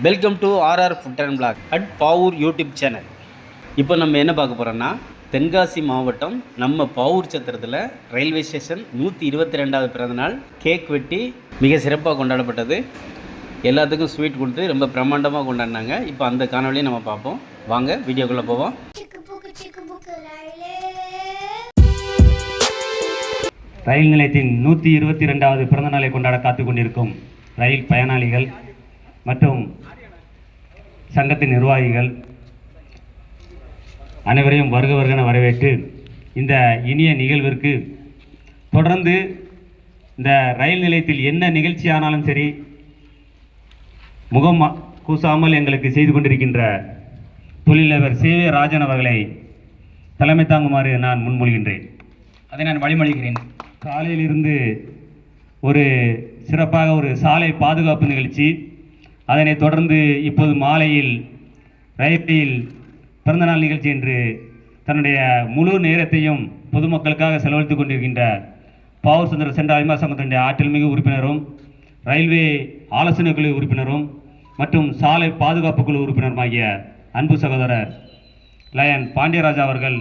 Welcome to RR food and blog at Pavoor YouTube channel. இப்போ நம்ம என்ன பார்க்க போகிறோன்னா, தென்காசி மாவட்டம் நம்ம பாவூர் சத்திரத்தில் ரயில்வே ஸ்டேஷன் 122வது பிறந்தநாள் கேக் வெட்டி மிக சிறப்பாக கொண்டாடப்பட்டது. எல்லாத்துக்கும் ஸ்வீட் கொடுத்து ரொம்ப பிரம்மாண்டமாக கொண்டாடினாங்க. இப்போ அந்த காணொலியை நம்ம பார்ப்போம். வாங்க வீடியோக்குள்ளே போவோம். ரயில் நிலையத்தின் 122வது பிறந்தநாளை கொண்டாட காத்து கொண்டிருக்கும் ரயில் பயனாளிகள் மற்றும் சங்கத்தின் நிர்வாகிகள் அனைவரையும் வருக வருகென வரவேற்று இந்த இனிய நிகழ்விற்கு தொடர்ந்து இந்த ரயில் நிலையத்தில் என்ன நிகழ்ச்சி ஆனாலும் சரி முகம் கூசாமல் எங்களுக்கு செய்து கொண்டிருக்கின்ற தொழிலதிபர் சேவே ராஜன் அவர்களை தலைமை தாங்குமாறு நான் முன்மொழிகின்றேன். அதை நான் வழிமொழிகிறேன். காலையிலிருந்து ஒரு சிறப்பாக ஒரு சாலை பாதுகாப்பு நிகழ்ச்சி, அதனைத் தொடர்ந்து இப்போது மாலையில் ரயிலில் பிறந்தநாள் நிகழ்ச்சி என்று தன்னுடைய முழு நேரத்தையும் பொதுமக்களுக்காக செலவழித்துக் கொண்டிருக்கின்ற பாவூர் சத்திரம் சென்ற அபிமா சங்கத்தினுடைய ஆற்றல் மிகு உறுப்பினரும் ரயில்வே ஆலோசனை குழு உறுப்பினரும் மற்றும் சாலை பாதுகாப்பு குழு உறுப்பினருமாகிய அன்பு சகோதரர் லயன் பாண்டியராஜா அவர்கள்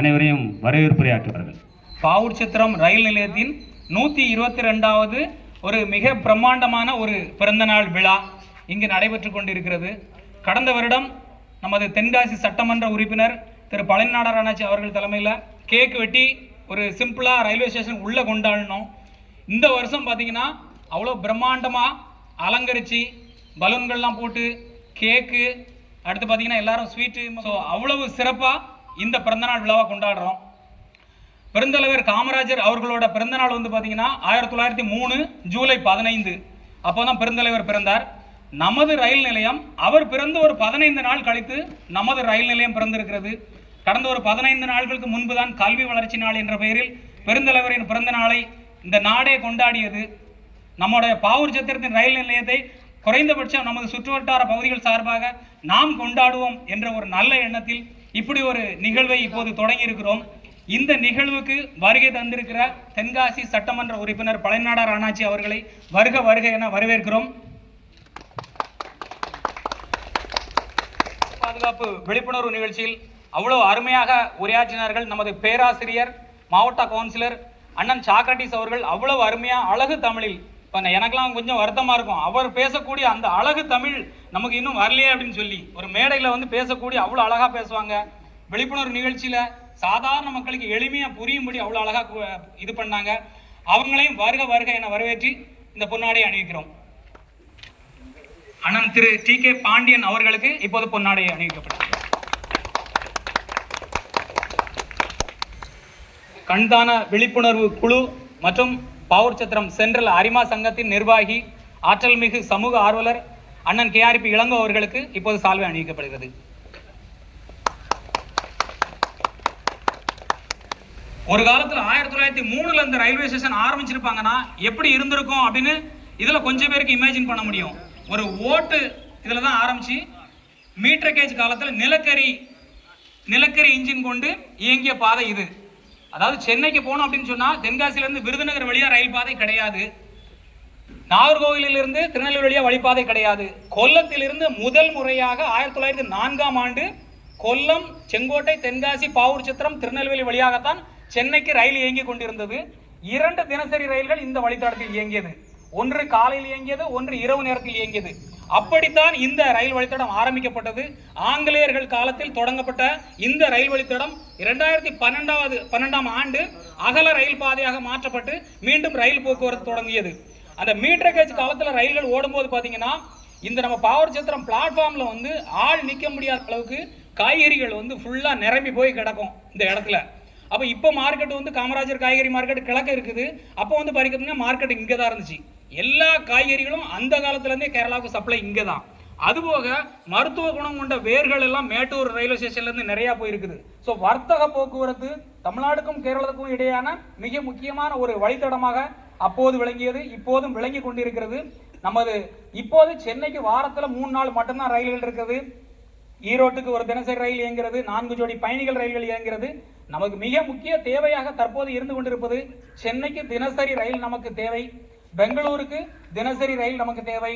அனைவரையும் வரவேற்புரையாற்றுவார்கள். பாவூர் சத்திரம் ரயில் நிலையத்தின் 122வது ஒரு மிக பிரம்மாண்டமான ஒரு பிறந்தநாள் விழா இங்கு நடைபெற்று கொண்டிருக்கிறது. கடந்த வருடம் நமது தென்காசி சட்டமன்ற உறுப்பினர் திரு பழனிநாடார் அண்ணாச்சி அவர்கள் தலைமையில் கேக் வெட்டி ஒரு சிம்பிளாக ரயில்வே ஸ்டேஷன் உள்ளே கொண்டாடினோம். இந்த வருஷம் பார்த்திங்கன்னா அவ்வளோ பிரம்மாண்டமாக அலங்கரித்து பலூன்கள்லாம் போட்டு கேக்கு, அடுத்து பார்த்திங்கன்னா எல்லாரும் ஸ்வீட்டு, ஸோ அவ்வளவு சிறப்பாக இந்த பிறந்தநாள் விழாவை கொண்டாடுறோம். பெருந்தலைவர் காமராஜர் அவர்களோட பிறந்தநாள் வந்து பார்த்திங்கன்னா 1903 ஜூலை 15 அப்போ தான் பெருந்தலைவர் பிறந்தார். நமது ரயில் நிலையம் அவர் பிறந்து ஒரு 15 நாள் கழித்து நமது ரயில் நிலையம் பிறந்திருக்கிறது. கடந்த ஒரு 15 நாட்களுக்கு முன்பு தான் கல்வி வளர்ச்சி நாள் என்ற பெயரில் பெருந்தலைவரின் பிறந்த நாளை இந்த நாடே கொண்டாடியது. நம்முடைய பாவூர் சத்திரத்தின் ரயில் நிலையத்தை குறைந்தபட்சம் நமது சுற்றுவட்டார பகுதிகள் சார்பாக நாம் கொண்டாடுவோம் என்ற ஒரு நல்ல எண்ணத்தில் இப்படி ஒரு நிகழ்வை இப்போது தொடங்கி இருக்கிறோம். இந்த நிகழ்வுக்கு வருகை தந்திருக்கிற தென்காசி சட்டமன்ற உறுப்பினர் பழனிநாடார் அண்ணாச்சி அவர்களை வருக வருக என வரவேற்கிறோம். பாதுகாப்பு விழிப்புணர்வு நிகழ்ச்சியில் அவ்வளவு அருமையாக உரையாற்றினார்கள் நமது பேராசிரியர், மாவட்ட கவுன்சிலர் அண்ணன் சாக்ரட்டிஸ் அவர்கள். அவ்வளவு அருமையாக அழகு தமிழில், இப்போ எனக்கெல்லாம் கொஞ்சம் வருத்தமாக இருக்கும், அவர் பேசக்கூடிய அந்த அழகு தமிழ் நமக்கு இன்னும் வரலையே அப்படின்னு சொல்லி ஒரு மேடையில் வந்து பேசக்கூடிய அவ்வளோ அழகாக பேசுவாங்க. விழிப்புணர்வு நிகழ்ச்சியில் சாதாரண மக்களுக்கு எளிமையாக புரியும்படி அவ்வளோ அழகாக இது பண்ணாங்க. அவங்களையும் வருக வருக என வரவேற்றி இந்த பொன்னாடை அணிவிக்கிறோம். அண்ணன் திரு டி.கே. பாண்டியன் அவர்களுக்கு இப்போது பொன்னாடை அணிவிக்கப்பட்டது. கண்தான விழிப்புணர்வு குழு மற்றும் பாவூர் சத்திரம் சென்ட்ரல் அரிமா சங்கத்தின் நிர்வாகி, ஆற்றல் மிகு சமூக ஆர்வலர் அண்ணன் KRP இளங்கோ அவர்களுக்கு இப்போது சால்வை அணிவிக்கப்படுகிறது. ஒரு காலத்தில் 1903 இந்த ரயில்வே ஸ்டேஷன் ஆரம்பிச்சிருப்பாங்கன்னா எப்படி இருந்திருக்கும் அப்படின்னு இதில் கொஞ்சம் பேருக்கு இமேஜின் பண்ண முடியும். ஒரு ஓட்டு இதில் தான் ஆரம்பிச்சு மீட்டர் கேஜ் காலத்தில் நிலக்கரி இன்ஜின் கொண்டு இயங்கிய பாதை இது. அதாவது சென்னைக்கு போகணும் அப்படின்னு சொன்னால் தென்காசியிலேருந்து விருதுநகர் வழியாக ரயில் பாதை கிடையாது, நாகர்கோவிலிருந்து திருநெல்வேலி வழியாக வழிபாதை கிடையாது. கொல்லத்திலிருந்து முதல் முறையாக 1904ஆம் ஆண்டு கொல்லம், செங்கோட்டை, தென்காசி, பாவூர் சத்திரம், திருநெல்வேலி வழியாகத்தான் சென்னைக்கு ரயில் இயங்கி கொண்டிருந்தது. 2 தினசரி ரயில்கள் இந்த வழித்தடத்தில் இயங்கியது. ஒன்று காலையில் இயங்கியது, ஒன்று இரவு நேரத்தில் இயங்கியது. அப்படித்தான் இந்த ரயில் வழித்தடம் ஆரம்பிக்கப்பட்டது. ஆங்கிலேயர்கள் காலத்தில் தொடங்கப்பட்ட இந்த ரயில் வழித்தடம் 2012ஆம் ஆண்டு அகல ரயில் பாதையாக மாற்றப்பட்டு மீண்டும் ரயில் போக்குவரத்து தொடங்கியது. அந்த மீட்டர் கேஜ் காலத்தில் ரயில்கள் ஓடும்போது பார்த்தீங்கன்னா இந்த நம்ம பாவூர் சத்திரம் பிளாட்ஃபார்மில் வந்து ஆள் நிற்க முடியாத அளவுக்கு காய்கறிகள் வந்து ஃபுல்லாக நிரம்பி போய் கிடக்கும் இந்த இடத்துல. அப்போ இப்போ மார்க்கெட் வந்து காமராஜர் காய்கறி மார்க்கெட் கிழக்க இருக்குது. அப்போ வந்து பார்த்தீங்கன்னா மார்க்கெட் இங்கே தான் இருந்துச்சு. எல்லா காய்கறிகளும் அந்த காலத்துலேருந்தே கேரளாவுக்கு சப்ளை இங்கே தான். அதுபோக மருத்துவ குணம் கொண்ட வேர்கள் எல்லாம் மேட்டூர் ரயில்வே ஸ்டேஷன்லேருந்து நிறையா போயிருக்குது. ஸோ வர்த்தக போக்குவரத்து தமிழ்நாடுக்கும் கேரளத்துக்கும் இடையான மிக முக்கியமான ஒரு வழித்தடமாக அப்போது விளங்கியது, இப்போதும் விளங்கி கொண்டிருக்கிறது. நமது இப்போது சென்னைக்கு வாரத்தில் 3 நாள் மட்டும்தான் ரயில்கள் இருக்குது. ஈரோட்டுக்கு ஒரு தினசரி ரயில் இயங்கிறது, 4 ஜோடி பயணிகள் ரயில்கள் இயங்கிறது. நமக்கு மிக முக்கிய தேவையாக தற்போது இருந்து கொண்டிருப்பது சென்னைக்கு தினசரி ரயில் நமக்கு தேவை, பெங்களூருக்கு தினசரி ரயில் நமக்கு தேவை,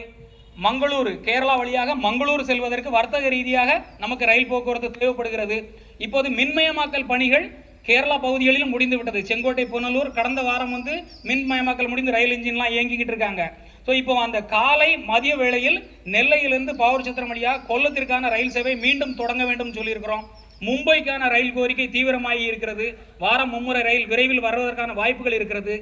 மங்களூரு, கேரளா வழியாக மங்களூர் செல்வதற்கு வர்த்தக ரீதியாக நமக்கு ரயில் போக்குவரத்து தேவைப்படுகிறது. இப்போது மின்மயமாக்கல் பணிகள் கேரளா பகுதிகளிலும் முடிந்து விட்டது. செங்கோட்டை புனலூர் கடந்த வாரம் மின்மயமாக்கல் முடிந்து ரயில் இன்ஜின்லாம் இயங்கிக்கிட்டு இருக்காங்க. ஸோ இப்போ அந்த காலை மதிய வேளையில் நெல்லையிலிருந்து பாவூர் சத்திரம் வழியாக கொல்லத்திற்கான ரயில் சேவை மீண்டும் தொடங்க வேண்டும் சொல்லியிருக்கிறோம். மும்பைக்கான ரயில் கோரிக்கை தீவிரமாகி இருக்கிறது. வாரம் மும்முறை ரயில் விரைவில் வருவதற்கான வாய்ப்புகள் இருக்கிறது.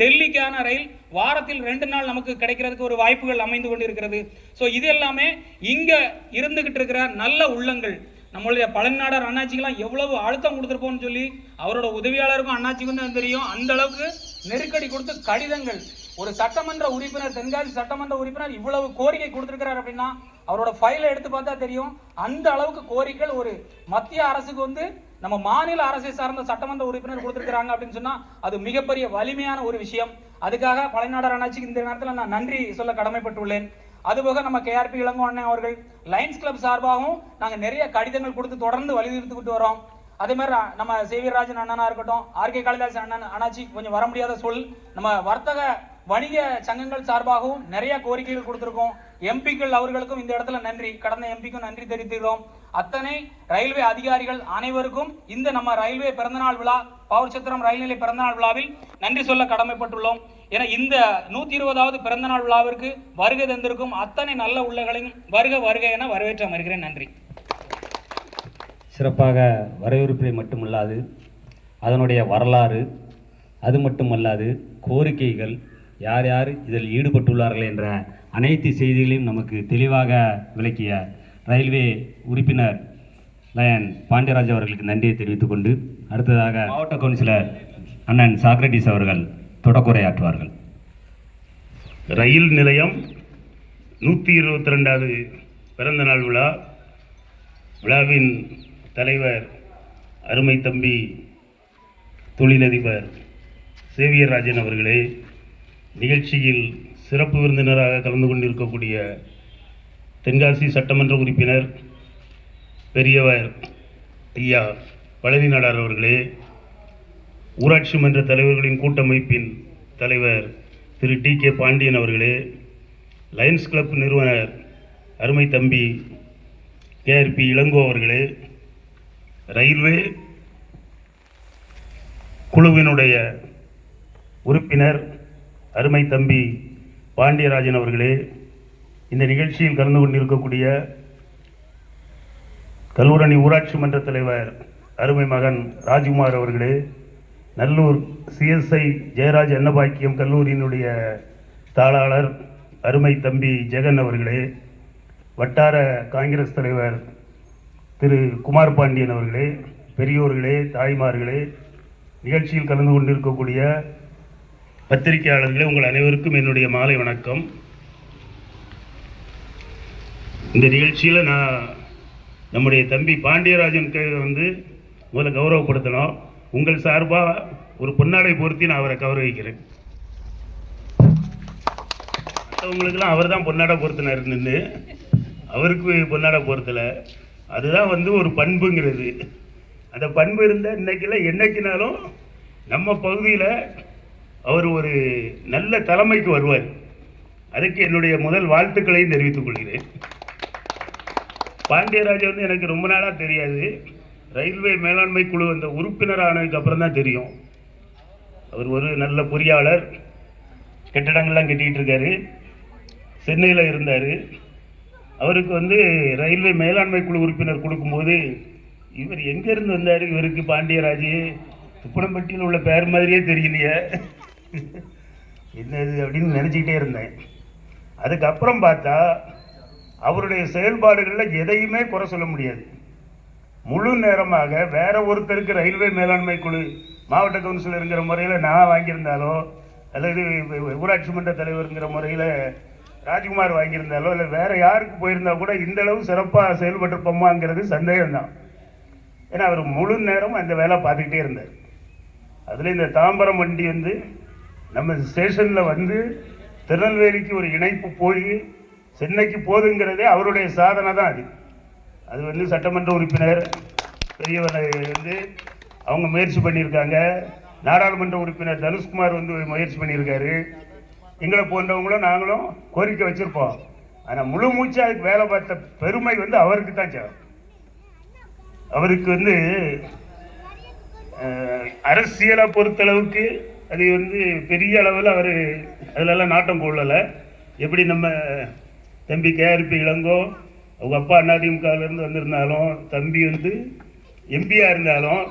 டெல்லிக்கான ரயில் வாரத்தில் 2 நாள் நமக்கு கிடைக்கிறதுக்கு ஒரு வாய்ப்புகள் அமைந்து கொண்டு இருக்கிறது. ஸோ இது எல்லாமே இங்கே இருந்துகிட்டு இருக்கிற நல்ல உள்ளங்கள், நம்மளுடைய பழனிநாடார் அண்ணாச்சிக்கெல்லாம் எவ்வளவு அழுத்தம் கொடுத்துருப்போம்னு சொல்லி அவரோட உதவியாளருக்கும் அண்ணாச்சிக்கும் தான் தெரியும். அந்த அளவுக்கு நெருக்கடி கொடுத்து கடிதங்கள், ஒரு சட்டமன்ற உறுப்பினர், தென்காசி சட்டமன்ற உறுப்பினர் இவ்வளவு கோரிக்கை கொடுத்துருக்கிறார் அப்படின்னா அவரோட ஃபைலை எடுத்து பார்த்தா தெரியும். அந்த அளவுக்கு கோரிக்கைகள் ஒரு மத்திய அரசுக்கு நம்ம மாநில அரசை சார்ந்த சட்டமன்ற உறுப்பினர் கொடுத்துருக்காங்க அப்படின்னு சொன்னா அது மிகப்பெரிய வலிமையான ஒரு விஷயம். அதுக்காக பழனிநாடார் அண்ணாச்சிக்கு இந்த நேரத்தில் நான் நன்றி சொல்ல கடமைப்பட்டுள்ளேன். அதுபோக நம்ம KRP இளங்கோ அண்ணன் அவர்கள் லயன்ஸ் கிளப் சார்பாகவும் நாங்கள் நிறைய கடிதங்கள் கொடுத்து தொடர்ந்து வலியுறுத்திக்கிட்டு வரோம். அதே மாதிரி நம்ம சேவியராஜன் அண்ணனா இருக்கட்டும், RK காளிதாஸ் அண்ணன் அண்ணாச்சி கொஞ்சம் வர முடியாத சொல், நம்ம வர்த்தக வணிக சங்கங்கள் சார்பாகவும் நிறைய கோரிக்கைகள் கொடுத்துருக்கோம். எம்பிக்கள் அவர்களுக்கும் இந்த இடத்துல நன்றி, கடந்த எம்பிக்கும் நன்றி தெரிவித்துக்கிறோம். அத்தனை ரயில்வே அதிகாரிகள் அனைவருக்கும் இந்த நம்ம ரயில்வே பிறந்தநாள் விழா, பாவூர் சத்திரம் ரயில் நிலைய பிறந்தநாள் விழாவில் நன்றி சொல்ல கடமைப்பட்டுள்ளோம். என இந்த 120வது பிறந்தநாள் விழாவிற்கு வருகை தந்திருக்கும் அத்தனை நல்ல உள்ளங்களையும் வருக வருக என வரவேற்று அமர்கிறேன். நன்றி. சிறப்பாக வரவேற்பை மட்டுமல்லாது அதனுடைய வரலாறு, அது மட்டுமல்லாது கோரிக்கைகள், யார் யார் இதில் ஈடுபட்டுள்ளார்கள் என்ற அனைத்து செய்திகளையும் நமக்கு தெளிவாக விளக்கிய ரயில்வே உறுப்பினர் லயன் பாண்டியராஜ் அவர்களுக்கு நன்றியை தெரிவித்துக் கொண்டு அடுத்ததாக மாவட்ட கவுன்சிலர் அண்ணன் சாக்ரட்டிஸ் அவர்கள் தொடக்குரையாற்றுவார்கள். ரயில் நிலையம் 122வது பிறந்த நாள் விழா விழாவின் தலைவர் அருமை தம்பி தொழிலதிபர் சேவியர் ராஜன் அவர்களே, நிகழ்ச்சியில் சிறப்பு விருந்தினராக கலந்து கொண்டிருக்கக்கூடிய தென்காசி சட்டமன்ற உறுப்பினர் பெரியவர் ஐயா பழனிநாடார் அவர்களே, ஊராட்சி மன்ற தலைவர்களின் கூட்டமைப்பின் தலைவர் திரு TK பாண்டியன் அவர்களே, லயன்ஸ் கிளப் நிறுவனர் அருமை தம்பி KRP இளங்கோ அவர்களே, ரயில்வே குழுவினுடைய உறுப்பினர் அருமை தம்பி பாண்டியராஜன் அவர்களே, இந்த நிகழ்ச்சியில் கலந்து கொண்டிருக்கக்கூடிய கல்லூரணி ஊராட்சி மன்ற தலைவர் அருமை மகன் ராஜ்குமார் அவர்களே, நல்லூர் CSI ஜெயராஜ் அன்னபாக்கியம் கல்லூரியினுடைய தாளாளர் அருமை தம்பி ஜெகன் அவர்களே, வட்டார காங்கிரஸ் தலைவர் திரு குமார் பாண்டியன் அவர்களே, பெரியோர்களே, தாய்மார்களே, நிகழ்ச்சியில் கலந்து கொண்டிருக்கக்கூடிய பத்திரிகையாளர்களே, உங்கள் அனைவருக்கும் என்னுடைய மாலை வணக்கம். இந்த நிகழ்ச்சியில் நான் நம்முடைய தம்பி பாண்டியராஜனுக்கு முதல்ல கௌரவப்படுத்தணும். உங்கள் சார்பாக ஒரு பொன்னாடை பொருத்தி நான் அவரை கௌரவிக்கிறேன். மற்றவங்களுக்கெல்லாம் அவர் தான் பொன்னாடை பொருத்தினார் நின்று, அவருக்கு பொன்னாடை பொருத்தலை. அதுதான் ஒரு பண்புங்கிறது. அந்த பண்பு இருந்தால் இன்னைக்கெல்லாம் என்னைக்குனாலும் நம்ம பகுதியில் அவர் ஒரு நல்ல தலைமைக்கு வருவார். அதுக்கு என்னுடைய முதல் வாழ்த்துக்களையும் தெரிவித்துக் கொள்கிறேன். பாண்டியராஜ் எனக்கு ரொம்ப நாளாக தெரியாது. ரயில்வே மேலாண்மை குழு அந்த உறுப்பினர் ஆனதுக்கு அப்புறம் தான் தெரியும். அவர் ஒரு நல்ல பொறியாளர், கட்டிடங்கள்லாம் கட்டிக்கிட்டு இருக்காரு, சென்னையில் இருந்தார். அவருக்கு ரயில்வே மேலாண்மை குழு உறுப்பினர் கொடுக்கும்போது இவர் எங்கேருந்து வந்தார், இவருக்கு பாண்டியராஜ் துப்பனம்பட்டியில் உள்ள பேர் மாதிரியே தெரியலையே என்னது அப்படின்னு நினச்சிக்கிட்டே இருந்தேன். அதுக்கப்புறம் பார்த்தா அவருடைய செயல்பாடுகளில் எதையுமே குறை சொல்ல முடியாது. முழு நேரமாக வேற ஒருத்தருக்கு ரயில்வே மேலாண்மை குழு மாவட்ட கவுன்சிலருங்கிற முறையில் நான் வாங்கியிருந்தாலோ, அல்லது ஊராட்சி மன்ற தலைவருங்கிற முறையில் ராஜ்குமார் வாங்கியிருந்தாலோ, இல்லை வேற யாருக்கு போயிருந்தா கூட இந்த அளவு சிறப்பாக செயல்பட்டிருப்போமாங்கிறது சந்தேகம்தான். ஏன்னா அவர் முழு நேரம் அந்த வேலை பார்த்துக்கிட்டே இருந்தார். அதில் இந்த தாம்பரம் வண்டி நம்ம ஸ்டேஷனில் திருநெல்வேலிக்கு ஒரு இணைப்பு போய் சென்னைக்கு போதுங்கிறதே அவருடைய சாதனை தான். அது சட்டமன்ற உறுப்பினர் பெரியவரை அவங்க முயற்சி பண்ணியிருக்காங்க. நாடாளுமன்ற உறுப்பினர் தனுஷ்குமார் முயற்சி பண்ணியிருக்காரு. எங்களை போன்றவங்களும் நாங்களும் கோரிக்கை வச்சுருப்போம். ஆனால் முழு மூச்சு அதுக்கு வேலை பார்த்த பெருமை வந்து அவருக்கு தான் சார். அவருக்கு வந்து அரசியலை பொறுத்தளவுக்கு அது வந்து பெரிய அளவில் அவர் அதிலெல்லாம் நாட்டம் கொள்ளலை. எப்படி நம்ம தம்பி கேஆர்பி இளங்கோ அவங்க அப்பா அதிமுகவிலேருந்து வந்திருந்தாலும், தம்பி வந்து எம்பியாக இருந்தாலும்,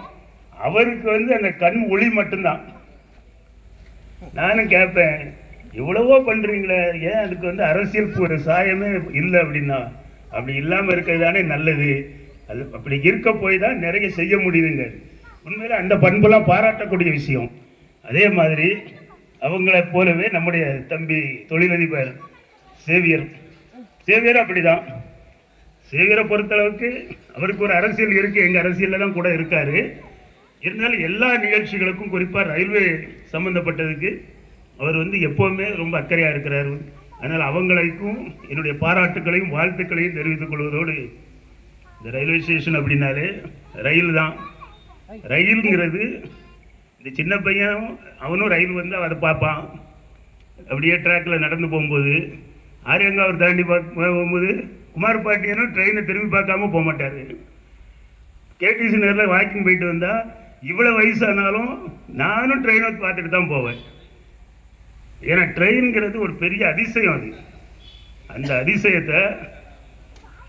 அவருக்கு வந்து அந்த கண் ஒளி மட்டும்தான். நானும் கேட்பேன், எவ்வளவோ பண்ணுறீங்களே, ஏன் அதுக்கு வந்து அரசியல் ஒரு சாயமே இல்லை அப்படின்னா, அப்படி இல்லாமல் இருக்கிறது தானே நல்லது. அது அப்படி இருக்க போய் தான் நிறைய செய்ய முடியுதுங்க. உண்மையில் அந்த பண்பெல்லாம் பாராட்டக்கூடிய விஷயம். அதே மாதிரி அவங்களை போலவே நம்முடைய தம்பி தொழிலதிபர் சேவியர் அப்படிதான். சேவியரை பொறுத்தளவுக்கு அவருக்கு ஒரு அரசியல் இருக்குது, எங்கள் அரசியலில் தான் கூட இருக்கார். இருந்தாலும் எல்லா நிகழ்ச்சிகளுக்கும், குறிப்பாக ரயில்வே சம்மந்தப்பட்டதுக்கு அவர் வந்து எப்போவுமே ரொம்ப அக்கறையாக இருக்கிறார். அதனால் அவங்களுக்கும் என்னுடைய பாராட்டுக்களையும் வாழ்த்துக்களையும் தெரிவித்துக் கொள்வதோடு, இந்த ரயில்வே ஸ்டேஷன் அப்படின்னாலே ரயில் தான். ரயிலுங்கிறது இந்த சின்ன பையன் அவனும் ரயில் வந்து அதை பார்ப்பான். அப்படியே ட்ராக்கில் நடந்து போகும்போது ஆரியங்காவர் தாண்டி போகும்போது குமார் பாட்டியனும் ட்ரெயினை திரும்பி பார்க்காம போக மாட்டார். கேடிசி நேரில் வாக்கிங் போயிட்டு வந்தால் இவ்வளோ வயசானாலும் நானும் ட்ரெயினை பார்த்துட்டு தான் போவேன். ஏன்னா ட்ரெயின்ங்கிறது ஒரு பெரிய அதிசயம். அது அந்த அதிசயத்தை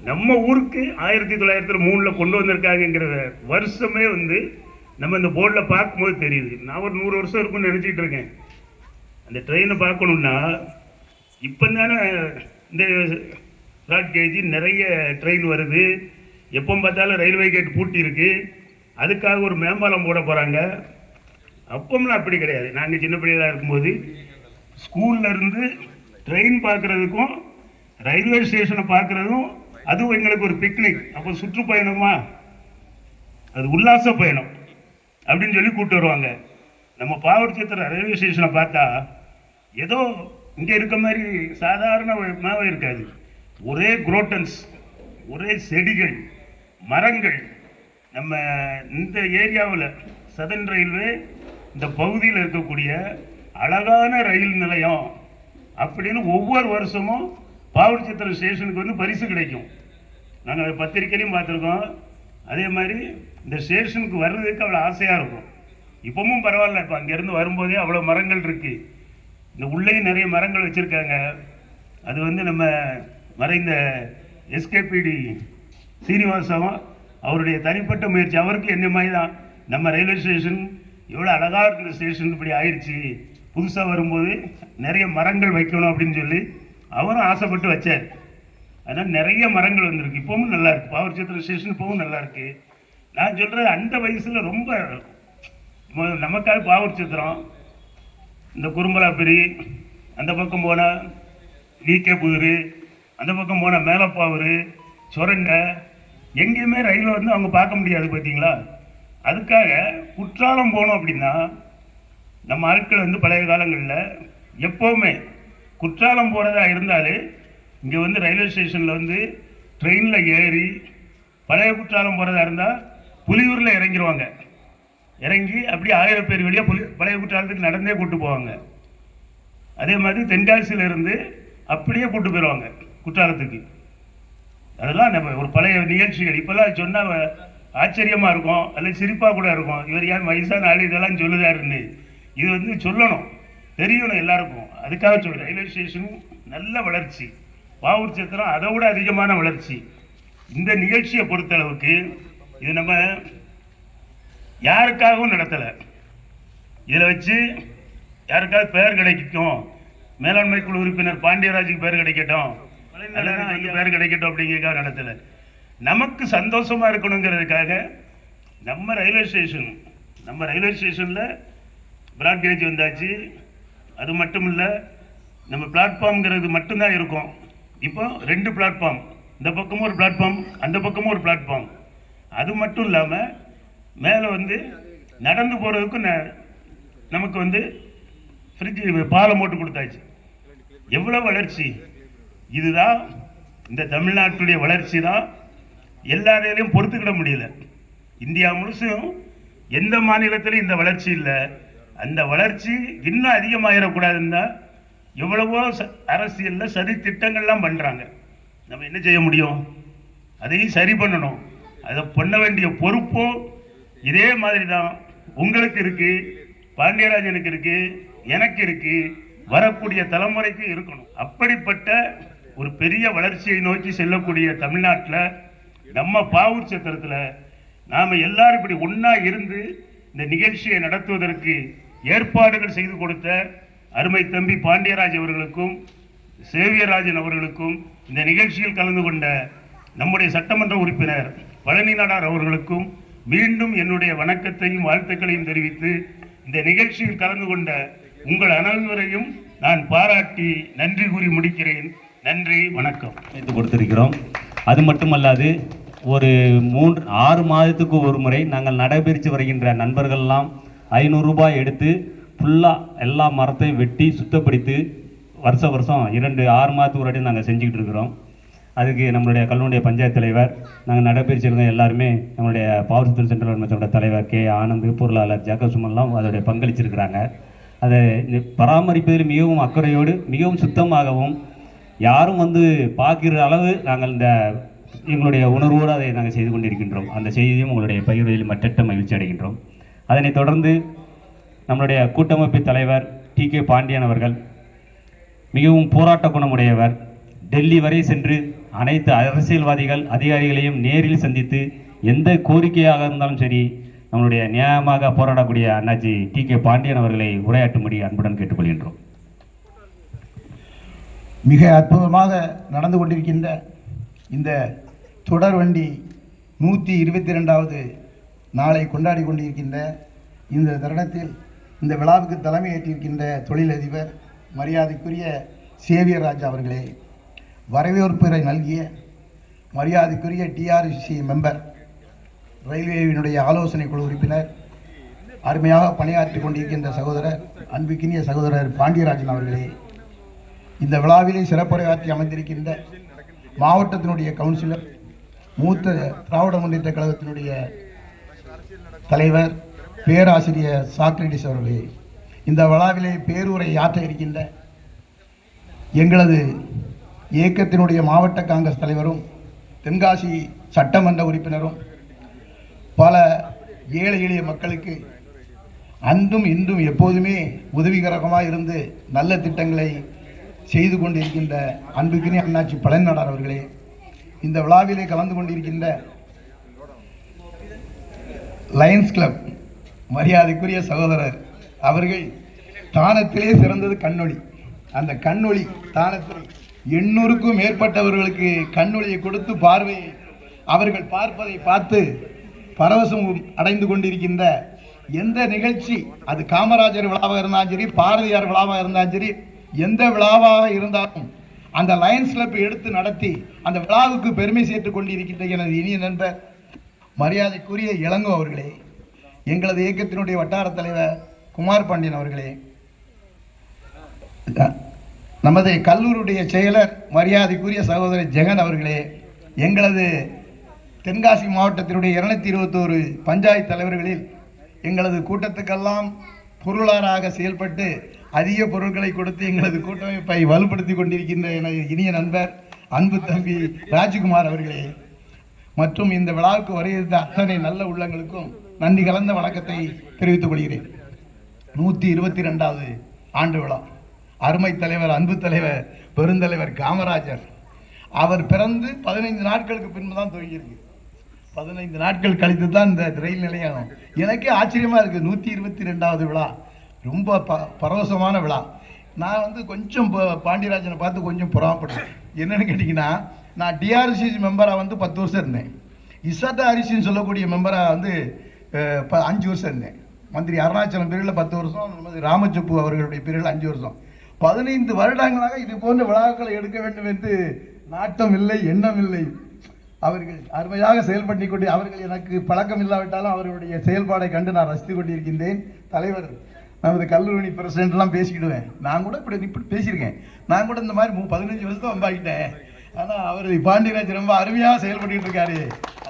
நம்ம ஊருக்கு 1903 கொண்டு வந்திருக்காங்கங்கிற வருஷமே வந்து நம்ம இந்த போர்டில் பார்க்கும்போது தெரியுது. நான் ஒரு 100 வருஷம் இருக்குன்னு நினச்சிட்டு இருக்கேன். அந்த ட்ரெயினை பார்க்கணுன்னா இப்போ தானே இந்த ஷார்ட் கேஜி நிறைய ட்ரெயின் வருது. எப்போ பார்த்தாலும் ரயில்வே கேட் பூட்டி இருக்கு. அதுக்காக ஒரு மேம்பாலம் போட போகிறாங்க. அப்போம்லாம் அப்படி கிடையாது. நாங்கள் சின்ன பிள்ளைகளாக இருக்கும்போது ஸ்கூல்ல இருந்து ட்ரெயின் பார்க்குறதுக்கும் ரயில்வே ஸ்டேஷனை பார்க்குறதும் அதுவும் எங்களுக்கு ஒரு பிக்னிக். அப்போ சுற்றுப்பயணமா, அது உல்லாச பயணம் அப்படின்னு சொல்லி கூப்பிட்டு வருவாங்க. நம்ம பாவூர் சத்திரம் ரயில்வே ஸ்டேஷனை பார்த்தா ஏதோ இங்கே இருக்க மாதிரி சாதாரணமாக இருக்காது. ஒரே குரோட்டன்ஸ், ஒரே செடிகள், மரங்கள். நம்ம இந்த ஏரியாவில் சதன் ரயில்வே இந்த பகுதியில் இருக்கக்கூடிய அழகான ரயில் நிலையம் அப்படின்னு ஒவ்வொரு வருஷமும் பாவூர் சத்திரம் ஸ்டேஷனுக்கு வந்து பரிசு கிடைக்கும். நாங்கள் பத்திரிக்கையிலையும் பார்த்துருக்கோம். அதே மாதிரி இந்த ஸ்டேஷனுக்கு வர்றதுக்கு அவ்வளோ ஆசையாக இருக்கும். இப்பவும் பரவாயில்ல, இப்போ அங்கேருந்து வரும்போதே அவ்வளோ மரங்கள் இருக்குது. இந்த உள்ளேயும் நிறைய மரங்கள் வச்சுருக்காங்க. அது வந்து நம்ம மறைந்த எஸ்கேபிடி சீனிவாசம் அவருடைய தனிப்பட்ட முயற்சி. அவருக்கு என்ன மாதிரி தான் நம்ம ரயில்வே ஸ்டேஷன் எவ்வளோ அழகாக இருந்த ஸ்டேஷன் இப்படி ஆயிடுச்சு, புதுசாக வரும்போது நிறைய மரங்கள் வைக்கணும் அப்படின்னு சொல்லி அவரும் ஆசைப்பட்டு வச்சார். அதனால் நிறைய மரங்கள் வந்திருக்கு. இப்போவும் நல்லா இருக்குது. பாவூர் சத்திரம் ஸ்டேஷன் இப்போவும் நல்லா இருக்குது. நான் சொல்கிறது அந்த வயசில் ரொம்ப நமக்காக பாவூர் சத்திரம், இந்த குறும்பலாப்பிரி, அந்த பக்கம் போனால் விகே புதூர், அந்த பக்கம் போனால் மேலப்பாவூர், சுரங்க, எங்கேயுமே ரயிலை வந்து அவங்க பார்க்க முடியாது. பார்த்தீங்களா? அதுக்காக குற்றாலம் போனோம் அப்படின்னா நம்ம ஆட்கள் வந்து பழைய காலங்களில் எப்போவுமே குற்றாலம் போகிறதா இருந்தாலே இங்கே வந்து ரயில்வே ஸ்டேஷனில் வந்து ட்ரெயினில் ஏறி பழைய குற்றாலம் போகிறதா இருந்தால் புலியூரில் இறங்கிடுவாங்க. இறங்கி அப்படியே 1000 பேர் வழியாக பழைய குற்றாலத்துக்கு நடந்தே கூட்டு போவாங்க. அதே மாதிரி தென்காசியிலேருந்து அப்படியே கூட்டு போயிடுவாங்க குற்றாலத்துக்கு. அதெல்லாம் நம்ம ஒரு பழைய நிகழ்ச்சிகள். இப்போல்லாம் சொன்னால் ஆச்சரியமாக இருக்கும், அல்லது சிரிப்பாக கூட இருக்கும். இவர் ஏன் வயசான ஆள் இதெல்லாம் சொல்லுதாருன்னு. இது வந்து சொல்லணும், தெரியணும் எல்லாருக்கும். அதுக்காக சொல்கிறேன். ரயில்வே ஸ்டேஷனும் நல்ல வளர்ச்சி, பாவூர் சத்திரம் அதை விட அதிகமான வளர்ச்சி. இந்த நிகழ்ச்சியை பொறுத்தளவுக்கு இது நம்ம யாருக்காகவும் நடத்தலை. இதில் வச்சு யாருக்காவது பெயர் கிடைக்கும், மேலாண்மை குழு உறுப்பினர் பாண்டியராஜுக்கு பேர் கிடைக்கட்டும், பேர் கிடைக்கட்டும் அப்படிங்கிறதுக்காக நடத்தலை. நமக்கு சந்தோஷமா இருக்கணுங்கிறதுக்காக நம்ம ரயில்வே ஸ்டேஷனில் பிராட் கேஜ் வந்தாச்சு. அது மட்டும் இல்லை, நம்ம பிளாட்ஃபார்ம்ங்கிறது மட்டும்தான் இருக்கும். இப்போ 2 பிளாட்ஃபார்ம், இந்த பக்கமும் ஒரு பிளாட்ஃபார்ம், அந்த பக்கமும் ஒரு பிளாட்ஃபார்ம். அது மட்டும் இல்லாமல் மேலே வந்து நடந்து போகிறதுக்கும் நமக்கு வந்து ஃப்ரிட்ஜ் பாலம் போட்டு கொடுத்தாச்சு. எவ்வளோ வளர்ச்சி! இதுதான் இந்த தமிழ்நாட்டுடைய வளர்ச்சி தான். எல்லாரையும் பொறுத்துக்கிட முடியல. இந்தியா முழுசும் எந்த மாநிலத்திலும் இந்த வளர்ச்சி இல்லை. அந்த வளர்ச்சி இன்னும் அதிகமாகிடக்கூடாதுன்னு தான் எவ்வளவோ அரசியலில் சதி திட்டங்கள்லாம் பண்ணுறாங்க. நம்ம என்ன செய்ய முடியும்? அதையும் சரி பண்ணணும். அதை பண்ண வேண்டிய பொறுப்பும் இதே மாதிரி தான் உங்களுக்கு இருக்கு, பாண்டியராஜனுக்கு இருக்கு, எனக்கு இருக்கு, வரக்கூடிய தலைமுறைக்கு இருக்கணும். அப்படிப்பட்ட ஒரு பெரிய வளர்ச்சியை நோக்கி செல்லக்கூடிய தமிழ்நாட்டில் நம்ம பாவூர் சத்திரத்தில் நாம் எல்லாரும் இப்படி ஒன்றா இருந்து இந்த நிகழ்ச்சியை நடத்துவதற்கு ஏற்பாடுகள் செய்து கொடுத்த அருமை தம்பி பாண்டியராஜ் அவர்களுக்கும் சேவியராஜன் அவர்களுக்கும் இந்த நிகழ்ச்சியில் கலந்து கொண்ட நம்முடைய சட்டமன்ற உறுப்பினர் பழனி நாடார் அவர்களுக்கும் மீண்டும் என்னுடைய வணக்கத்தையும் வாழ்த்துக்களையும் தெரிவித்து இந்த நிகழ்ச்சியில் கலந்து கொண்ட உங்கள் அனைவரையும் நான் பாராட்டி நன்றி கூறி முடிக்கிறேன். நன்றி, வணக்கம். கொடுத்திருக்கிறோம். அது மட்டுமல்லாது ஒரு 6 மாதத்துக்கு ஒரு முறை நாங்கள் நடைபெற்று வருகின்ற நண்பர்கள்லாம் 500 ரூபாய் எடுத்து ஃபுல்லாக எல்லா மரத்தையும் வெட்டி சுத்தப்படுத்தி வருஷம் 6 மாதத்துக்கு ஒரு வாட்டி நாங்கள் செஞ்சுக்கிட்டு இருக்கிறோம். அதுக்கு நம்மளுடைய கல்லூரிய பஞ்சாயத்து தலைவர், நாங்கள் நடைபெற்றிருந்த எல்லாருமே நம்மளுடைய பவர் சித்தர் சென்ட்ரல் கவர்மெண்ட்டோட தலைவர் கே ஆனந்த், பொருளாளர் ஜாக்கப் சுமன்லாம் அதோடைய பங்களிச்சிருக்கிறாங்க. அதை பராமரிப்பதில் மிகவும் அக்கறையோடு மிகவும் சுத்தமாகவும் யாரும் வந்து பார்க்கிற அளவு நாங்கள் எங்களுடைய உணர்வோடு அதை நாங்கள் செய்து கொண்டிருக்கின்றோம். அந்த செய்தியும் உங்களுடைய பகிர்வதில் மற்றற்ற மகிழ்ச்சி அடைகின்றோம். அதனைத் தொடர்ந்து நம்மளுடைய கூட்டமைப்பு தலைவர் டி.கே. பாண்டியன் அவர்கள் மிகவும் போராட்ட குணமுடையவர். டெல்லி வரை சென்று அனைத்து அரசியல்வாதிகள் அதிகாரிகளையும் நேரில் சந்தித்து எந்த கோரிக்கையாக இருந்தாலும் சரி நம்மளுடைய நியாயமாக போராடக்கூடிய அண்ணாச்சி டி.கே. பாண்டியன் அவர்களை உரையாற்றும்படி அன்புடன் கேட்டுக்கொள்கின்றோம். மிக அற்புதமாக நடந்து கொண்டிருக்கின்ற இந்த தொடர்வண்டி 122வது நாளை கொண்டாடி கொண்டிருக்கின்ற இந்த தருணத்தில் இந்த விழாவுக்கு தலைமை ஏற்றிருக்கின்ற தொழிலதிபர் மரியாதைக்குரிய சேவியர் ராஜா அவர்களே, வரவேற்புரை நல்கிய மரியாதைக்குரிய டிஆர்சி மெம்பர், ரயில்வேவினுடைய ஆலோசனை குழு உறுப்பினர், அருமையாக பணியாற்றி கொண்டிருக்கின்ற சகோதரர் அன்புக்கினிய சகோதரர் பாண்டியராஜன் அவர்களே, இந்த விழாவிலே சிறப்புரையாற்றி அமைந்திருக்கின்ற மாவட்டத்தினுடைய கவுன்சிலர், மூத்த திராவிட முன்னேற்ற கழகத்தினுடைய தலைவர் பேராசிரியர் சாக்ரட்டிஸ் அவர்களே, இந்த விழாவிலே பேருரை ஆற்ற இருக்கின்ற எங்களது இயக்கத்தினுடைய மாவட்ட காங்கிரஸ் தலைவரும் தென்காசி சட்டமன்ற உறுப்பினரும் பல ஏழை எளிய மக்களுக்கு அன்றும் இன்றும் எப்போதுமே உதவிகரமாக இருந்து நல்ல திட்டங்களை செய்து கொண்டிருக்கின்ற அன்புக்கினி அண்ணாச்சி பழனி நாடார் அவர்களே, இந்த விழாவிலே கலந்து கொண்டிருக்கின்ற லயன்ஸ் கிளப் மரியாதைக்குரிய சகோதரர் அவர்கள், தானத்திலே சிறந்தது கண்ணொளி. அந்த கண்ணொளி தானத்தில் 800க்கும் மேற்பட்டவர்களுக்கு கண்ணொளியை கொடுத்து பார்வையை அவர்கள் பார்ப்பதை பார்த்து பரவசம் அடைந்து கொண்டிருக்கின்ற எந்த நிகழ்ச்சி, அது காமராஜர் விழாவாக இருந்தாலும் சரி, பாரதியார் விழாவாக இருந்தாலும் சரி, எந்த விழாவாக இருந்தாலும் அந்த லயன்ஸ் கிளப் எடுத்து நடத்தி அந்த விழாவுக்கு பெருமை சேர்த்து கொண்டிருக்கின்ற எனது இனிய நண்பர் மரியாதைக்குரிய இளங்கோ அவர்களே, எங்களது இயக்கத்தினுடைய வட்டார தலைவர் குமார் பாண்டியன் அவர்களே, நமது கல்லூரியுடைய செயலர் மரியாதைக்குரிய சகோதரர் ஜெகன் அவர்களே, எங்களது தென்காசி மாவட்டத்தினுடைய 221 பஞ்சாயத்து தலைவர்களில் எங்களது கூட்டத்துக்கெல்லாம் பொருளாளராக செயல்பட்டு அதிக பொருட்களை கொடுத்து எங்களது கூட்டமைப்பை வலுப்படுத்தி கொண்டிருக்கின்ற எனது இனிய நண்பர் அன்பு தம்பி ராஜ்குமார் அவர்களே, மற்றும் இந்த விழாவுக்கு வருகின்ற அத்தனை நல்ல உள்ளங்களுக்கும் நன்றி கலந்த வணக்கத்தை தெரிவித்துக் கொள்கிறேன். 122வது ஆண்டு விழா, அருமை தலைவர் அன்பு தலைவர் பெருந்தலைவர் காமராஜர் அவர் பிறந்து 15 நாட்களுக்கு பின்பு தான் துவங்கியிருக்கு. 15 நாட்கள் கழித்து தான் இந்த ரயில் நிலையம். எனக்கே ஆச்சரியமாக இருக்குது. 122வது விழா ரொம்ப பரவசமான விழா. நான் கொஞ்சம் பாண்டியராஜனை பார்த்து கொஞ்சம் புறாமப்படுறேன். என்னென்னு கேட்டிங்கன்னா, நான் டிஆர்சி மெம்பராக 10 வருஷம் இருந்தேன். இசட்டாரிசின்னு சொல்லக்கூடிய மெம்பராக 5 வருஷம் இருந்தேன். மந்திரி அருணாச்சலம் பீரியடில் 10 வருஷம், ராமச்சப்பு அவர்களுடைய பீரியடில் 5 வருஷம். 15 வருடங்களாக இது போன்ற விழாக்களை எடுக்க வேண்டும் என்று நாட்டம் இல்லை, எண்ணம் இல்லை. அவர்கள் அருமையாக செயல்பட்டு கொண்டு, அவர்கள் எனக்கு பழக்கம் இல்லாவிட்டாலும் அவர்களுடைய செயல்பாடை கண்டு நான் ரசித்து கொண்டிருக்கின்றேன். தலைவர் நமது கல்லூரி பிரசிடென்ட்லாம் பேசிக்கிடுவேன். நான் கூட இப்படி பேசியிருக்கேன். நான் கூட இந்த மாதிரி 15 வருஷம் வம்பாகிட்டேன். ஆனால் அவர் பாண்டியராஜ் ரொம்ப அருமையாக செயல்பட்டு இருக்காரு.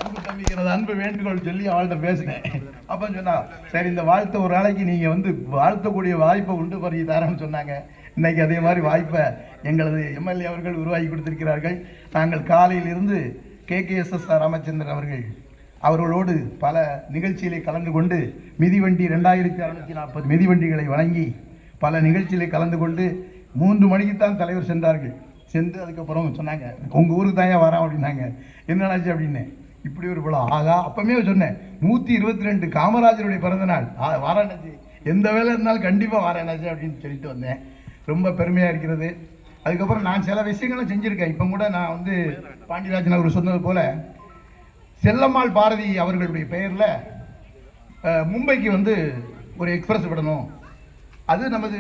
அன்பு தம்பி எனது அன்பு வேண்டுகோள் சொல்லி அவள்கிட்ட பேசினேன். அப்போ சொன்னா, சரி இந்த வாழ்த்த ஒரு நாளைக்கு நீங்கள் வாழ்த்தக்கூடிய வாய்ப்பை உண்டு பண்ணி தரேன்னு சொன்னாங்க. இன்னைக்கு அதே மாதிரி வாய்ப்பை எங்களது எம்எல்ஏ அவர்கள் உருவாக்கி கொடுத்திருக்கிறார்கள். நாங்கள் காலையிலிருந்து KKSS ராமச்சந்திரன் அவர்களோடு பல நிகழ்ச்சிகளை கலந்து கொண்டு மிதிவண்டி 2640 மிதிவண்டிகளை வழங்கி பல நிகழ்ச்சிகளை கலந்து கொண்டு 3 மணிக்குத்தான் தலைவர் சென்றார்கள். சென்று அதுக்கப்புறம் சொன்னாங்க, உங்கள் ஊருக்கு தாயா வரோம் அப்படின்னாங்க. என்னன்னாச்சு அப்படின்னு, இப்படி ஒரு விழா ஆகா. அப்பவுமே சொன்னேன், 122 காமராஜருடைய பிறந்த நாள் வாரானாச்சு, எந்த வேலை இருந்தாலும் கண்டிப்பாக வாரானாச்சு அப்படின்னு சொல்லிட்டு வந்தேன். ரொம்ப பெருமையாக இருக்கிறது. அதுக்கப்புறம் நான் சில விஷயங்களும் செஞ்சுருக்கேன். இப்போ கூட நான் வந்து பாண்டியராஜன் அவர் சொன்னது போல் செல்லம்மாள் பாரதி அவர்களுடைய பெயரில் மும்பைக்கு வந்து ஒரு எக்ஸ்பிரஸ் விடணும். அது நமது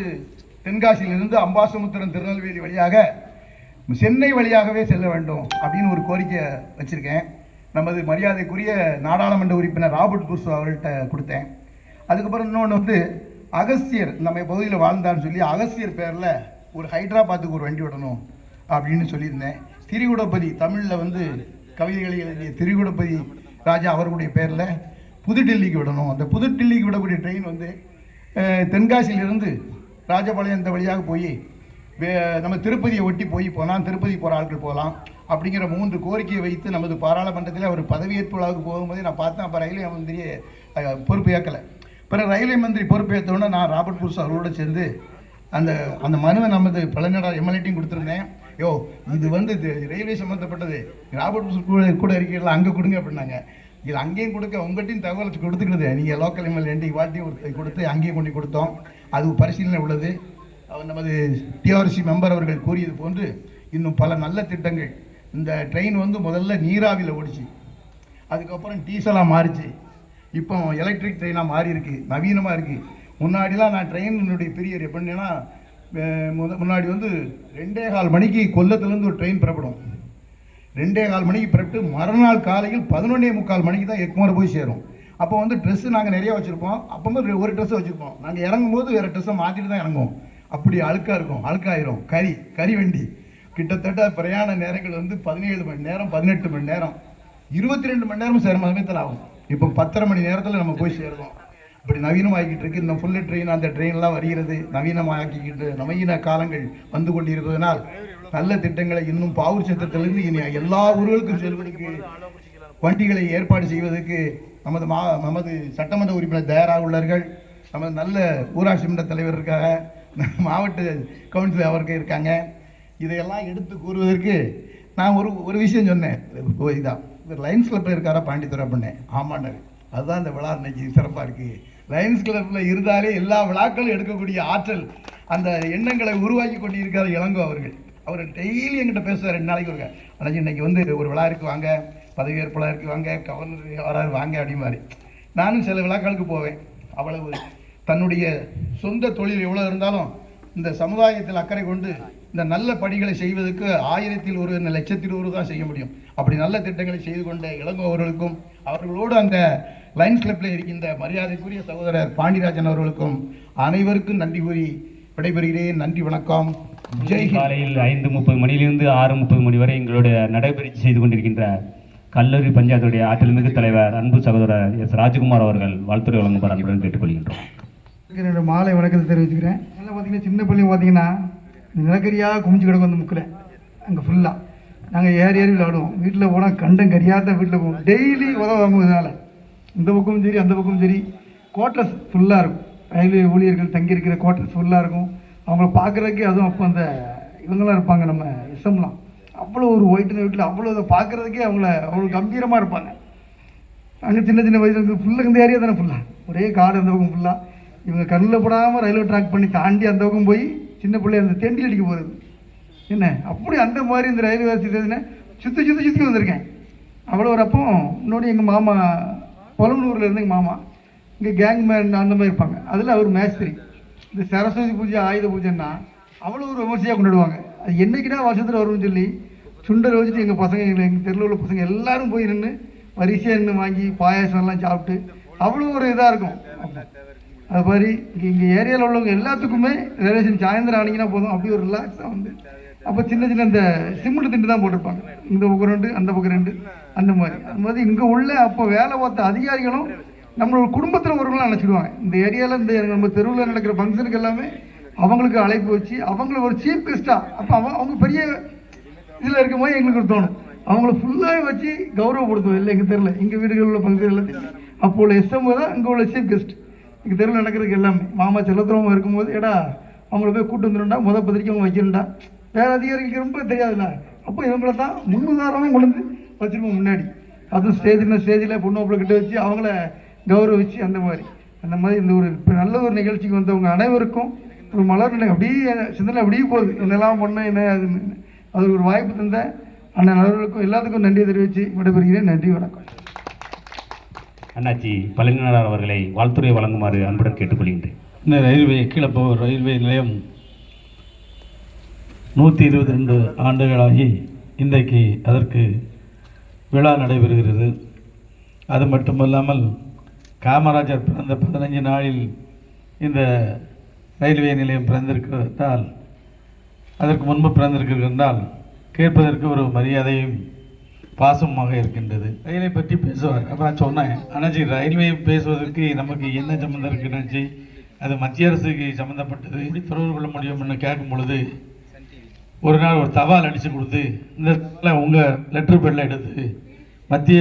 தென்காசியிலிருந்து அம்பாசமுத்திரம் திருநெல்வேலி வழியாக சென்னை வழியாகவே செல்ல வேண்டும் அப்படின்னு ஒரு கோரிக்கை வச்சுருக்கேன். நமது மரியாதைக்குரிய நாடாளுமன்ற உறுப்பினர் ராபர்ட் புர்சோ அவர்கள்ட்ட கொடுத்தேன். அதுக்கப்புறம் இன்னொன்று வந்து அகஸ்தியர் நம்ம பகுதியில் வாழ்ந்தான்னு சொல்லி அகஸ்தியர் பேரில் ஒரு ஹைதராபாத்துக்கு ஒரு வண்டி விடணும் அப்படின்னு சொல்லியிருந்தேன். திரிகுடபதி தமிழில் வந்து கவிதைகளை எழுதிய திரிகுடபதி ராஜா அவர்களுடைய பேரில் புதுடெல்லிக்கு விடணும். அந்த புதுடெல்லிக்கு விடக்கூடிய ட்ரெயின் வந்து தென்காசியிலிருந்து ராஜபாளையம் இந்த வழியாக போய் நம்ம திருப்பதியை ஒட்டி போனால் திருப்பதி போகிற ஆட்கள் போகலாம் அப்படிங்கிற 3 கோரிக்கையை வைத்து நமது பாராளுமன்றத்தில் அவர் பதவியேற்பு விழாவுக்கு போகும்போது நான் பார்த்தேன். அப்போ ரயில்வே மந்திரியை பொறுப்பு ஏற்கலை. பிறகு ரயில்வே மந்திரி பொறுப்பேற்றோன்னே நான் ராபர்ட் புர்சோ அவர்களோடு சேர்ந்து அந்த அந்த மனுவை நமது பழனியார் எம்எல்ஏட்டையும் கொடுத்துருந்தேன். இது வந்து ரயில்வே சம்மந்தப்பட்டது, ராபர்ட் புர்சோ கூட இருக்கிறீங்களா, அங்கே கொடுங்க அப்படின்னாங்க. இது அங்கேயும் கொடுக்க உங்கள்கிட்டையும் தகவல் கொடுத்துக்கிறது, நீங்கள் லோக்கல் எம்எல்ஏ வாட்டியும் கொடுத்து அங்கேயும் கொண்டு கொடுத்தோம். அது பரிசீலனை உள்ளது. நமது டிஆர்சி மெம்பர் அவர்கள் கூறியது போன்று இன்னும் பல நல்ல திட்டங்கள். இந்த ட்ரெயின் வந்து முதல்ல நீராவியில் ஓடிச்சு, அதுக்கப்புறம் டீசலாக மாறிச்சு, இப்போ எலக்ட்ரிக் ட்ரெயினாக மாறி இருக்குது, நவீனமாக இருக்குது. முன்னாடிலாம் நான் ட்ரெயினுடைய பீரியட் எப்படின்னா முன்னாடி வந்து 2:15 மணிக்கு கொல்லத்துலேருந்து ஒரு ட்ரெயின் புறப்படும். 2:15 மணிக்கு புறப்பட்டு மறுநாள் காலையில் 11:45 மணிக்கு தான் எக்மோர் போய் சேரும். அப்போ வந்து ட்ரெஸ்ஸு நாங்கள் நிறைய வச்சுருப்போம். அப்போ ஒரு ட்ரெஸ்ஸை வச்சுருப்போம். நாங்கள் இறங்கும்போது வேறு ட்ரெஸ்ஸை மாற்றிட்டு தான் இறங்குவோம். அப்படி அழுக்காக இருக்கும், அழுக்காயிரும். கறி வண்டி கிட்டத்தட்ட பிரயாண நேரங்கள் வந்து 17 மணி நேரம் 18 மணி நேரம் 22 மணி நேரம் சேர சமயத்தில் ஆகும். இப்போ 10:30 மணி நேரத்தில் நம்ம போய் சேருவோம். இப்படி நவீனமாகிக்கிட்டு இருக்குது. இந்த ஃபுல்லு ட்ரெயின் அந்த ட்ரெயின்லாம் வருகிறது. நவீனமாக்கிக்கிட்டு நவீன காலங்கள் வந்து கொண்டிருப்பதனால் நல்ல திட்டங்களை இன்னும் பாவூர் சத்திரத்திலிருந்து இனி எல்லா ஊர்களுக்கும் செல்வதற்கு வண்டிகளை ஏற்பாடு செய்வதற்கு நமது சட்டமன்ற உறுப்பினர் தயாராக உள்ளார்கள். நமது நல்ல ஊராட்சி மன்ற தலைவர் இருக்காங்க, மாவட்ட கவுன்சிலர் அவர்கள் இருக்காங்க. இதையெல்லாம் எடுத்து கூறுவதற்கு நான் ஒரு விஷயம் சொன்னேன். இதான் லைன்ஸ் கிளப்பில் இருக்காரா பாண்டித்துறை அப்படின்னேன். ஆமாண்ணர், அதுதான் இந்த விழா இன்னைக்கு சிறப்பாக இருக்குது. லைன்ஸ் கிளப்பில் இருந்தாலே எல்லா விழாக்களும் எடுக்கக்கூடிய ஆற்றல், அந்த எண்ணங்களை உருவாக்கி கொண்டு இருக்கார் இளங்கோ அவர்கள். அவர் டெய்லி என்கிட்ட பேசுவார் 2 நாளைக்கு ஒருக்க. ஆனால் இன்னைக்கு வந்து ஒரு விழா இருக்குது வாங்க, பதவியேற்பு விழா இருக்குது வாங்க, கவர்னர் வராரு வாங்க அப்படி மாதிரி. நானும் சில விழாக்களுக்கு போவேன். அவ்வளவு தன்னுடைய சொந்த தொழில் எவ்வளோ இருந்தாலும் இந்த சமுதாயத்தில் அக்கறை கொண்டு இந்த நல்ல பணிகளை செய்வதற்கு 1000-ல் 1 லட்சத்தில் 1 தான் செய்ய முடியும். அப்படி நல்ல திட்டங்களை செய்து கொண்ட இளங்கோ அவர்களுக்கும் அவர்களோடு அந்த லைன்ஸ் கிளப்பில் இருக்கின்ற மரியாதைக்குரிய சகோதரர் பாண்டியராஜன் அவர்களுக்கும் அனைவருக்கும் நன்றி கூறி விடைபெறுகிறேன். நன்றி, வணக்கம். காலையில் 5:30 மணியிலிருந்து 6:30 மணி வரை எங்களுடைய நடைபயிற்சி செய்து கொண்டிருக்கின்ற கல்லூரி பஞ்சாயத்துடைய ஆற்றல் மிகு தலைவர் அன்பு சகோதரர் எஸ் ராஜகுமார் அவர்கள் வாழ்த்துறை வழங்குமாறு அன்புடன் கேட்டுக்கொள்கின்றோம். என்னோட மாலை வணக்கத்தை தெரிவிச்சுக்கிறேன். நல்லா பார்த்தீங்கன்னா சின்ன பிள்ளைங்க பார்த்தீங்கன்னா நிலக்கரியாக குமிச்சு கிடக்கும் அந்த முக்கில் அங்கே ஃபுல்லாக நாங்கள் ஏறி விளையாடுவோம். வீட்டில் போனால் கண்டம் கரியாத வீட்டில் போவோம். டெய்லி உதவ வாங்குவதனால இந்த பக்கமும் சரி அந்த பக்கமும் சரி குவார்ட்டர்ஸ் ஃபுல்லாக இருக்கும். ரயில்வே ஊழியர்கள் தங்கியிருக்கிற குவார்ட்டர்ஸ் ஃபுல்லாக இருக்கும். அவங்கள பார்க்குறதுக்கு அதுவும் அப்போ அந்த இவங்களாம் இருப்பாங்க, நம்ம எஸ்எம்லாம் அவ்வளோ ஒரு ஒயிட்டு வீட்டில் அவ்வளோ இதை பார்க்குறதுக்கே அவ்வளோ கம்பீரமாக இருப்பாங்க. அங்கே சின்ன வயசுல ஃபுல்லாக இந்த ஏரியா தானே ஃபுல்லாக ஒரே காடு. அந்த பக்கம் ஃபுல்லாக இவங்க கண்ணில் போடாமல் ரயில்வே ட்ராக் பண்ணி தாண்டி அந்த பக்கம் போய் சின்ன பிள்ளைய அந்த தெண்டில் அடிக்க போகிறது என்ன, அப்படி அந்த மாதிரி இந்த ரயில்வே சுற்றி வந்திருக்கேன். அவ்வளோ ஒரு அப்போ இன்னொன்று எங்கள் மாமா பொலனூரில் இருந்து எங்கள் மாமா இங்கே கேங்மேன் அந்த மாதிரி இருப்பாங்க. அதில் அவர் மேஸ்திரி. இந்த சரஸ்வதி பூஜை ஆயுத பூஜைன்னா அவ்வளோ ஒரு விமர்சையாக கொண்டாடுவாங்க. அது என்றைக்குன்னா வருஷத்தில் வரும்னு சொல்லி சுண்டல் வச்சுட்டு எங்கள் பசங்க எங்கள் தெருவில் உள்ள பசங்க எல்லோரும் போய் நின்று வரிசையாக நின்று வாங்கி பாயாசம்லாம் சாப்பிட்டு அவ்வளோ ஒரு இதாக இருக்கும். அது மாதிரி இங்கே ஏரியாவில் உள்ளவங்க எல்லாத்துக்குமே ரிலேஷன் சாயந்தரம் ஆனிங்கன்னா போதும், அப்படி ஒரு ரிலாக்ஸாக வந்து அப்போ சின்ன இந்த சிமெண்ட் திண்டு தான் போட்டிருப்பாங்க. இந்த பக்கம் 2 அந்த பக்கம் 2 அந்த மாதிரி. அது மாதிரி இங்கே உள்ள அப்போ வேலை பார்த்த அதிகாரிகளும் நம்மளோட குடும்பத்தில் ஒருவங்களாம் நினச்சிடுவாங்க. இந்த ஏரியாவில் இந்த நம்ம தெருவில் நடக்கிற ஃபங்க்ஷனுக்கு எல்லாமே அவங்களுக்கு அழைப்பு வச்சு அவங்கள ஒரு சீஃப் கெஸ்ட்டாக அப்போ அவங்க பெரிய இதில் இருக்கும் போது எங்களுக்கு தோணும் அவங்கள ஃபுல்லாக வச்சு கௌரவப்படுத்துவோம். இல்லை எங்கள் தெருவில் எங்கள் வீடுகளில் உள்ள பகுதிகளில் அப்போ உள்ள எஸ்எம்ஓ தான் இங்கே உள்ள சீஃப் கெஸ்ட். எங்கள் தெருவில் நடக்கிறதுக்கு எல்லாமே மாமா செல்லத்துறவங்க இருக்கும்போது ஏடா அவங்கள போய் கூட்டு வந்துடும்டா, பத்திரிக்கை அவங்க வைக்கணும்டா, வேறு அதிகாரிகளுக்கு ரொம்ப தெரியாதுல்ல. அப்போ இவங்கள தான் முன்னுதாரணம் கொண்டு வந்து வச்சுருப்போம் முன்னாடி. அதுவும் ஸ்டேஜில் பொண்ணு மாப்பிள்ளை கிட்ட வச்சு அவங்கள கௌரவிச்சு அந்த மாதிரி இந்த ஒரு இப்போ நல்ல ஒரு நிகழ்ச்சிக்கு வந்தவங்க அனைவருக்கும் ஒரு மலர் நிலை அப்படியே சிந்தனை அப்படியே போகுது. என்னெல்லாம் பண்ண என்ன அது ஒரு வாய்ப்பு தந்த அண்ணன் நலர்களுக்கும் எல்லாத்துக்கும் நன்றி தெரிவித்து விடைபெறுகிறேன். நன்றி, வணக்கம். அண்ணாச்சி பழனிநாடார் அவர்களை வாழ்த்துறை வழங்குமாறு அன்புடன் கேட்டுக்கொள்கின்றேன். இந்த ரயில்வே கீழப்போர் ரயில்வே நிலையம் 122 ஆண்டுகளாகி இன்றைக்கு அதற்கு விழா நடைபெறுகிறது. அது மட்டுமல்லாமல் காமராஜர் பிறந்த 15 நாளில் இந்த ரயில்வே நிலையம் பிறந்திருக்கிறதால் அதற்கு முன்பு பிறந்திருக்கிறதால் கேட்பதற்கு ஒரு மரியாதையும் பாசமாக இருக்கின்றது. ரயிலை பற்றி பேசுவார். அப்போ நான் சொன்னேன், அண்ணாச்சி ரயில்வே பேசுவதற்கு நமக்கு என்ன சம்மந்தம் இருக்குன்னு, அது மத்திய அரசுக்கு சம்மந்தப்பட்டது, எப்படி தொடர்பு கொள்ள முடியும்னு கேட்கும் பொழுது ஒரு நாள் ஒரு தபால் அடித்து கொடுத்து இந்த உங்கள் லெட்டர் பேடில் எடுத்து மத்திய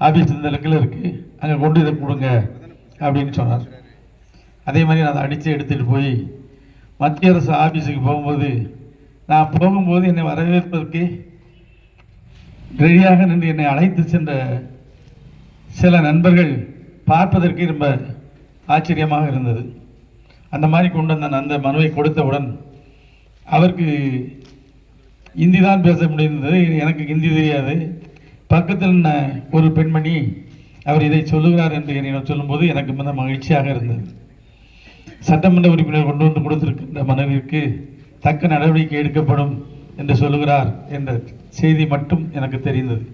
ஆஃபீஸ் இந்த லெக்கில் இருக்குது அங்கே கொண்டு இதை கொடுங்க அப்படின்னு சொன்னார். அதே மாதிரி நான் அதை அடித்து எடுத்துகிட்டு போய் மத்திய அரசு ஆஃபீஸுக்கு போகும்போது நான் போகும்போது என்னை வரவேற்பதற்கு ரெடியாக நின்று என்னை அழைத்து சென்ற சில நண்பர்கள் பார்ப்பதற்கு ரொம்ப ஆச்சரியமாக இருந்தது. அந்த மாதிரி கொண்டு வந்த அந்த மனுவை கொடுத்தவுடன் அவருக்கு ஹிந்தி தான் பேச முடிந்தது. எனக்கு ஹிந்தி தெரியாது. பக்கத்தில் ஒரு பெண்மணி அவர் இதை சொல்லுகிறார் என்று என்னிடம் சொல்லும்போது எனக்கு மிக மகிழ்ச்சியாக இருந்தது. சட்டமன்ற உறுப்பினர் கொண்டு வந்து கொடுத்திருக்கின்ற மனுவிற்கு தக்க நடவடிக்கை எடுக்கப்படும் என்று சொல்லுகிறார் என்ற செய்தி மட்டும் எனக்கு தெரிந்தது.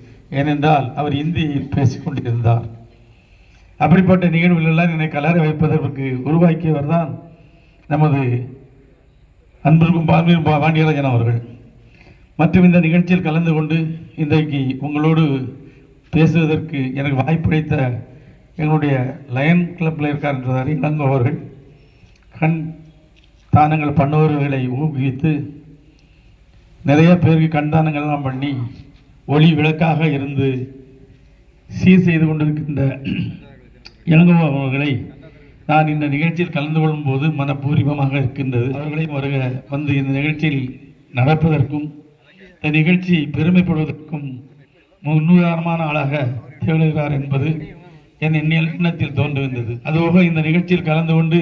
ஏனென்றால் அவர் ஹிந்தியில் பேசிக்கொண்டிருந்தார். அப்படிப்பட்ட நிகழ்வுகளெல்லாம் என்னை கலர வைப்பதற்கு உருவாக்கியவர் தான் நமது அன்பிற்கும் பாண்டியராஜன் அவர்கள். மற்றும் இந்த நிகழ்ச்சியில் கலந்து கொண்டு இன்றைக்கு உங்களோடு பேசுவதற்கு எனக்கு வாய்ப்பளித்த எங்களுடைய லயன் கிளப்பில் இருக்கார் இளங்கோ அவர்கள் கண் தானங்கள் பண்ணுபவர்களை ஊக்குவித்து நிறைய பேருக்கு கண்தானங்கள்லாம் பண்ணி ஒளி விளக்காக இருந்து சீர் செய்து கொண்டிருக்கின்ற இளங்கோ அவர்களை நான் இந்த நிகழ்ச்சியில் கலந்து கொள்ளும் போது மனப்பூர்வமாக இருக்கின்றது. அவர்களையும் வருக வந்து இந்த நிகழ்ச்சியில் நடப்பதற்கும் இந்த நிகழ்ச்சி பெருமைப்படுவதற்கும் முன்னுதாரணமான ஆளாக திகழ்கிறார் என்பது என் எண்ணத்தில் தோன்றுகின்றது. அதுபோக இந்த நிகழ்ச்சியில் கலந்து கொண்டு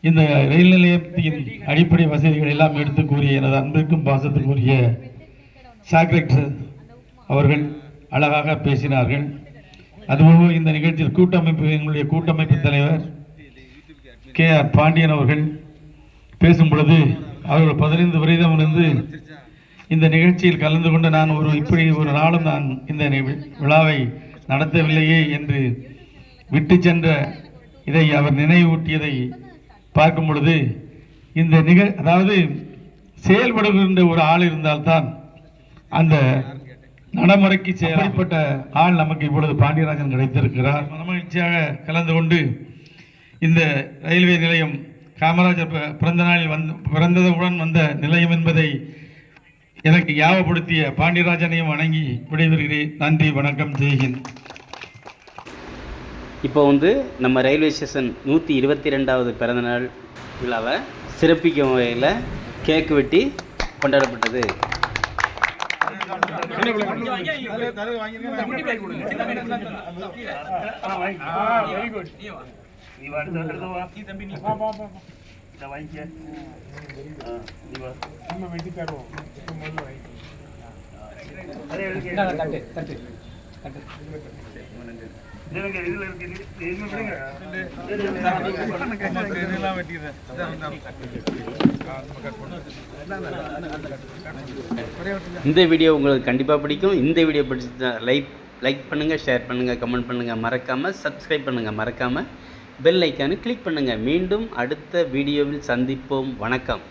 இந்த ரயில் நிலையத்தின் அடிப்படை வசதிகள் எல்லாம் எடுத்து கூறிய எனது அன்பிற்கும் பாசத்துக்குரிய சாக்ரெக்டர் அவர்கள் அழகாக பேசினார்கள். அதுபோக இந்த நிகழ்ச்சியில் எங்களுடைய கூட்டமைப்பு தலைவர் KR பாண்டியன் அவர்கள் பேசும் பொழுது அவர்கள் 15 வயதும் இருந்து இந்த நிகழ்ச்சியில் கலந்து கொண்டு நான் இப்படி ஒரு நாளும் நான் இந்த விழாவை நடத்தவில்லையே என்று விட்டு சென்ற இதை அவர் நினைவூட்டியதை பார்க்கும் பொழுது இந்த அதாவது செயல்படுகின்ற ஒரு ஆள் இருந்தால்தான் அந்த நடைமுறைக்கு செயல்பட்ட ஆள் நமக்கு இப்பொழுது பாண்டியராஜன் கிடைத்திருக்கிறார். மகிழ்ச்சியாக கலந்து கொண்டு இந்த ரயில்வே நிலையம் காமராஜர் பிறந்த நாளில் பிறந்தவுடன் வந்த நிலையம் என்பதை எனக்கு ஞாபகப்படுத்திய பாண்டியராஜனையும் வணங்கி விடைபெறுகிறேன். நன்றி, வணக்கம், ஜெய்ஹிந்த். இப்போ நம்ம ரயில்வே ஸ்டேஷன் 122வது பிறந்தநாள் விழாவை சிறப்பிக்கும் வகையில் கேக் வெட்டி கொண்டாடப்பட்டது. இந்த வீடியோ உங்களுக்கு கண்டிப்பாக பிடிக்கும். இந்த வீடியோ பிடிச்சா லைக் பண்ணுங்கள், ஷேர் பண்ணுங்கள், கமெண்ட் பண்ணுங்கள், மறக்காமல் சப்ஸ்கிரைப் பண்ணுங்கள், மறக்காமல் பெல் ஐக்கானை கிளிக் பண்ணுங்கள். மீண்டும் அடுத்த வீடியோவில் சந்திப்போம். வணக்கம்.